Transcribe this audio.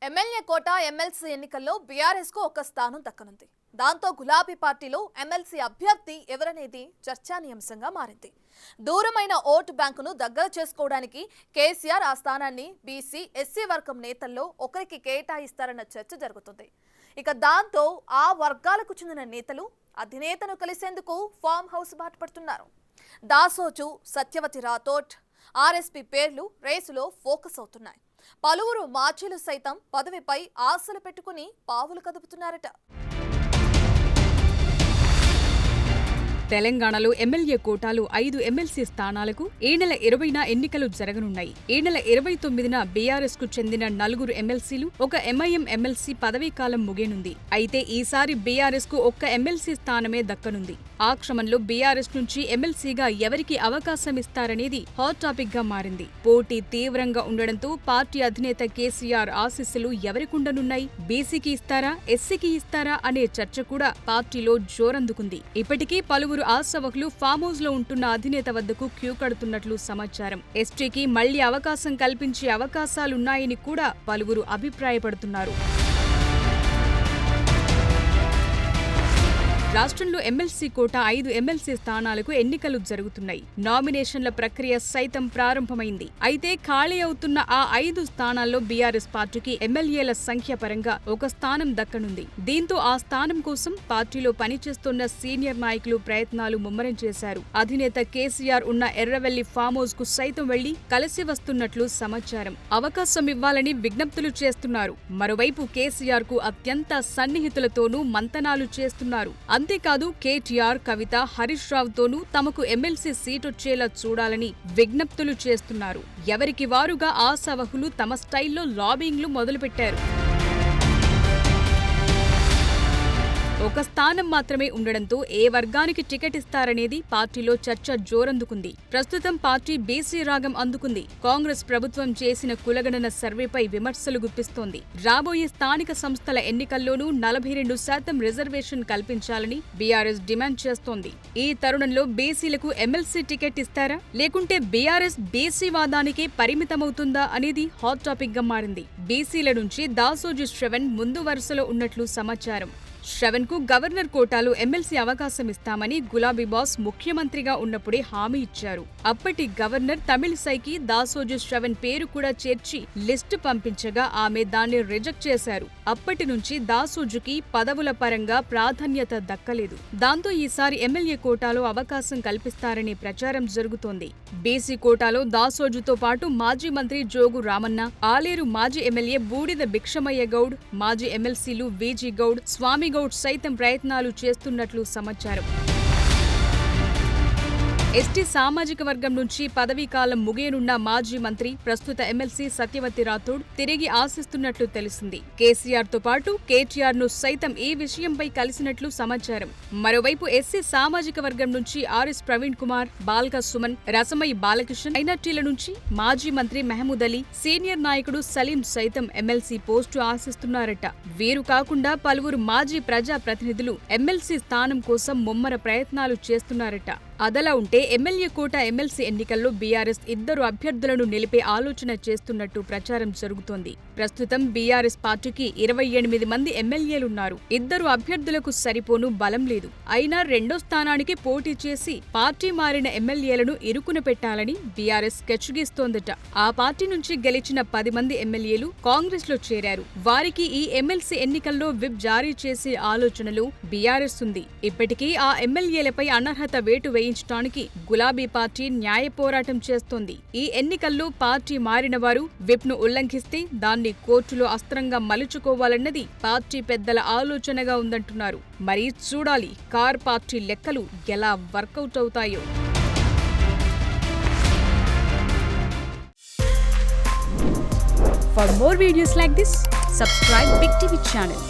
MLA కోట MLC ఎన్నికల్లో BRS కు ఒక స్థానం దక్కనుంది. దాంతో గులాబీ పార్టీలో ఎమ్మెల్సీ అభ్యర్థి ఎవరనేది చర్చానీయాంశంగా మారింది. దూరమైన ఓటు బ్యాంకును దగ్గర చేసుకోవడానికి కేసీఆర్ ఆ స్థానాన్ని బీసీ ఎస్సీ వర్గం నేతల్లో ఒకరికి కేటాయిస్తారన్న చర్చ జరుగుతుంది. ఇక దాంతో ఆ వర్గాలకు చెందిన నేతలు అధినేతను కలిసేందుకు ఫామ్ హౌస్ బాట పడుతున్నారు. దాసోజు, సత్యవతి రాథోడ్, ఆర్ఎస్పీ పేర్లు రేసులో ఫోకస్ అవుతున్నాయి. పలువురు మాజీలు సైతం పదవిపై ఆశలు పెట్టుకుని పావులు కదుపుతున్నారట. తెలంగాణలో ఎమ్మెల్యే కోటాలు 5 ఎమ్మెల్సీ స్థానాలకు ఈ నెల 20న ఎన్నికలు జరగనున్నాయి. ఈ నెల 29న బీఆర్ఎస్ కు చెందిన 4 ఎమ్మెల్సీలు, ఒక ఎంఐఎం ఎమ్మెల్సీ పదవీకాలం ముగియనుంది. అయితే ఈసారి బీఆర్ఎస్ కు ఒక్క ఎమ్మెల్సీ స్థానమే దక్కనుంది. ఆ క్రమంలో బీఆర్ఎస్ నుంచి ఎమ్మెల్సీగా ఎవరికి అవకాశం ఇస్తారనేది హాట్ టాపిక్ గా మారింది. పోటీ తీవ్రంగా ఉండడంతో పార్టీ అధినేత కేసీఆర్ ఆశీస్సులు ఎవరికుండనున్నాయి? బీసీకి ఇస్తారా, ఎస్సీకి ఇస్తారా అనే చర్చ కూడా పార్టీలో జోరందుకుంది. ఇప్పటికీ పలువురు ఆశావహులు ఫామ్ హౌస్ లో ఉంటున్న అధినేత వద్దకు క్యూ కడుతున్నట్లు సమాచారం. ఎస్టీకి మళ్లీ అవకాశం కల్పించే అవకాశాలున్నాయని కూడా పలువురు అభిప్రాయపడుతున్నారు. రాష్ట్రంలో ఎమ్మెల్సీ కోట 5 ఎమ్మెల్సీ స్థానాలకు ఎన్నికలు జరుగుతున్నాయి. నామినేషన్ల ప్రక్రియ సైతం ప్రారంభమైంది. అయితే ఖాళీ అవుతున్న ఆ 5 స్థానాల్లో బీఆర్ఎస్ పార్టీకి ఎమ్మెల్యేల సంఖ్య పరంగా ఒక స్థానం దక్కనుంది. దీంతో ఆ స్థానం కోసం పార్టీలో పనిచేస్తున్న సీనియర్ నాయకులు ప్రయత్నాలు ముమ్మరం చేశారు. అధినేత కేసీఆర్ ఉన్న ఎర్రవెల్లి ఫామ్ హౌస్ కు సైతం వెళ్లి కలిసి వస్తున్నట్లు సమాచారం. అవకాశం ఇవ్వాలని విజ్ఞప్తులు చేస్తున్నారు. మరోవైపు కేసీఆర్ కు అత్యంత సన్నిహితులతోనూ మంతనాలు చేస్తున్నారు. అంతేకాదు కేటీఆర్, కవిత, హరీష్ రావుతోనూ తమకు ఎమ్మెల్సీ సీటొచ్చేలా చూడాలని విజ్ఞప్తులు చేస్తున్నారు. ఎవరికి వారుగా ఆశావహులు తమ స్టైల్లో లాబింగ్లు మొదలుపెట్టారు. ఒక స్థానం మాత్రమే ఉండడంతో ఏ వర్గానికి టికెట్ ఇస్తారనేది పార్టీలో చర్చ జోరందుకుంది. ప్రస్తుతం పార్టీ బీసీ రాగం అందుకుంది. కాంగ్రెస్ ప్రభుత్వం చేసిన కులగణన సర్వేపై విమర్శలు గుప్పిస్తోంది. రాబోయే స్థానిక సంస్థల ఎన్నికల్లోనూ 42% రిజర్వేషన్ కల్పించాలని బీఆర్ఎస్ డిమాండ్ చేస్తోంది. ఈ తరుణంలో బీసీలకు ఎమ్మెల్సీ టికెట్ ఇస్తారా, లేకుంటే బీఆర్ఎస్ బీసీ వాదానికే పరిమితమవుతుందా అనేది హాట్ టాపిక్ గా మారింది. బీసీల నుంచి దాసోజు శ్రవణ్ ముందు వరుసలో ఉన్నట్లు సమాచారం. శ్రవణ్ కు గవర్నర్ కోటాలో ఎమ్మెల్సీ అవకాశం ఇస్తామని గులాబీ బాస్ ముఖ్యమంత్రిగా ఉన్నప్పుడే హామీ ఇచ్చారు. అప్పటి గవర్నర్ తమిళిసైకి దాసోజు శ్రవణ్ పేరు కూడా చేర్చి లిస్టు పంపించగా ఆమె దాన్ని రిజెక్ట్ చేశారు. అప్పటి నుంచి దాసోజుకి పదవుల పరంగా ప్రాధాన్యత దక్కలేదు. దాంతో ఈసారి ఎమ్మెల్యే కోటాలో అవకాశం కల్పిస్తారనే ప్రచారం జరుగుతోంది. బీసీ కోటాలో దాసోజుతో పాటు మాజీ మంత్రి జోగు రామన్న, ఆలేరు మాజీ ఎమ్మెల్యే బూడిద భిక్షమయ్య గౌడ్, మాజీ ఎమ్మెల్సీలు వీజీ గౌడ్, స్వామి గౌడ్ సైతం ప్రయత్నాలు చేస్తున్నట్లు సమాచారం. ఎస్టీ సామాజిక వర్గం నుంచి పదవీకాలం ముగియనున్న మాజీ మంత్రి, ప్రస్తుత ఎమ్మెల్సీ సత్యవతి రాథోడ్ తిరిగి ఆశిస్తున్నట్లు తెలిసింది. కేసీఆర్ తో పాటు కేటీఆర్ ను సైతం ఈ విషయంపై కలిసినట్లు సమాచారం. మరోవైపు ఎస్సీ సామాజిక వర్గం నుంచి ఆర్ఎస్ ప్రవీణ్ కుమార్, బాల్క సుమన్, రసమయి బాలకిషన్, మైనార్టీల నుంచి మాజీ మంత్రి మహమూద్ అలీ, సీనియర్ నాయకుడు సలీం సైతం ఎమ్మెల్సీ పోస్టు ఆశిస్తున్నారట. వీరు కాకుండా పలువురు మాజీ ప్రజా ప్రతినిధులు ఎమ్మెల్సీ స్థానం కోసం ముమ్మర ప్రయత్నాలు చేస్తున్నారట. అదలా ఉంటే ఎమ్మెల్యే కోట ఎమ్మెల్సీ ఎన్నికల్లో బీఆర్ఎస్ 2 అభ్యర్థులను నిలిపే ఆలోచన చేస్తున్నట్టు ప్రచారం జరుగుతోంది. ప్రస్తుతం బీఆర్ఎస్ పార్టీకి 28 మంది ఎమ్మెల్యేలున్నారు. 2 అభ్యర్థులకు సరిపోను బలం లేదు. అయినా రెండో స్థానానికి పోటీ చేసి పార్టీ మారిన ఎమ్మెల్యేలను ఇరుకున పెట్టాలని బీఆర్ఎస్ స్కెచ్ గీస్తోందట. ఆ పార్టీ నుంచి గెలిచిన 10 మంది ఎమ్మెల్యేలు కాంగ్రెస్ లో చేరారు. వారికి ఈ ఎమ్మెల్సీ ఎన్నికల్లో విప్ జారీ చేసే ఆలోచనలో బీఆర్ఎస్ ఉంది. ఇప్పటికీ ఆ ఎమ్మెల్యేలపై అనర్హత వేటు వేయించడానికి గులాబీ పార్టీ న్యాయ పోరాటం చేస్తోంది. ఈ ఎన్నికల్లో పార్టీ మారిన వారు విప్ ను ఉల్లంఘిస్తే దాన్ని కోర్టులో అస్త్రంగా మలుచుకోవాలన్నది పార్టీ పెద్దల ఆలోచనగా ఉందంటున్నారు. మరి చూడాలి కార్ పార్టీ లెక్కలు ఎలా వర్కౌట్ అవుతాయో. For more videos like this, subscribe Big TV channel.